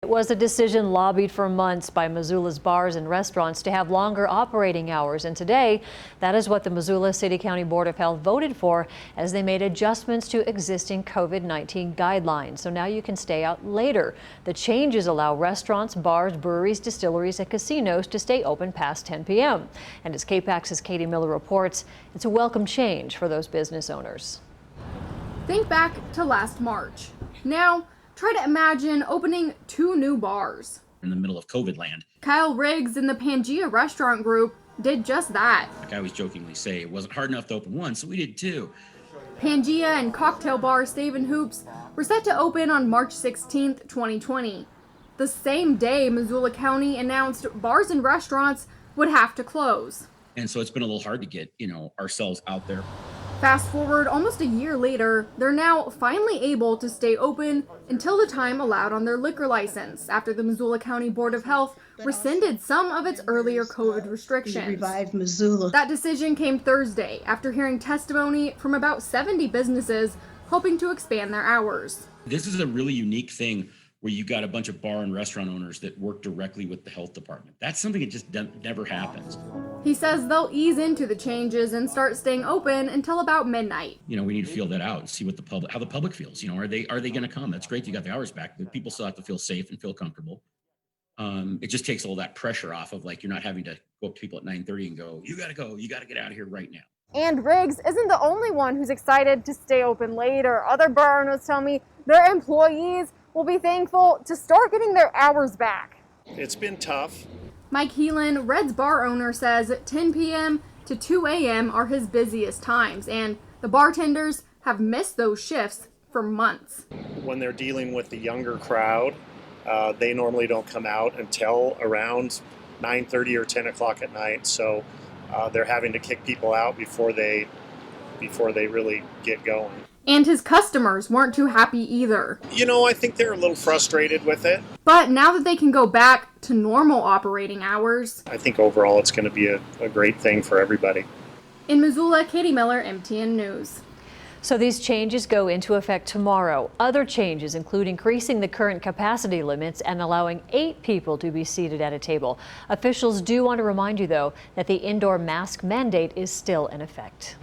It was a decision lobbied for months by Missoula's bars and restaurants to have longer operating hours, and today that is what the Missoula City County Board of Health voted for as they made adjustments to existing COVID-19 guidelines. So now you can stay out later. The changes allow restaurants, bars, breweries, distilleries, and casinos to stay open past 10 p.m. And as KPAX's Katie Miller reports, it's a welcome change for those business owners. Think back to last March. Now, try to imagine opening 2 new bars. In the middle of COVID land. Kyle Riggs in the Pangea restaurant group did just that. Like I always jokingly say, it wasn't hard enough to open one, so we did 2. Pangea and cocktail bar Stave and Hoops were set to open on March 16, 2020. The same day, Missoula County announced bars and restaurants would have to close. And so it's been a little hard to get, ourselves out there. Fast forward almost a year later, they're now finally able to stay open until the time allowed on their liquor license after the Missoula County Board of Health rescinded some of its earlier COVID restrictions. Revive Missoula. That decision came Thursday after hearing testimony from about 70 businesses hoping to expand their hours. This is a really unique thing where you got a bunch of bar and restaurant owners that work directly with the health department. That's something that just never happens. He says they'll ease into the changes and start staying open until about midnight. We need to feel that out and see what how the public feels. Are they going to come? That's great. You got the hours back, but people still have to feel safe and feel comfortable. It just takes all that pressure off of you're not having to go up to people at 9:30 and go, you got to go, you got to get out of here right now. And Riggs isn't the only one who's excited to stay open later. Other bar owners tell me their employees will be thankful to start getting their hours back. It's been tough. Mike Heelan, Red's bar owner, says 10 p.m. to 2 a.m. are his busiest times, and the bartenders have missed those shifts for months. When they're dealing with the younger crowd, they normally don't come out until around 9:30 or 10 o'clock at night, so they're having to kick people out before they really get going. And his customers weren't too happy either. I think they're a little frustrated with it. But now that they can go back to normal operating hours, I think overall it's going to be a great thing for everybody. In Missoula, Katie Miller, MTN News. So these changes go into effect tomorrow. Other changes include increasing the current capacity limits and allowing 8 people to be seated at a table. Officials do want to remind you, though, that the indoor mask mandate is still in effect.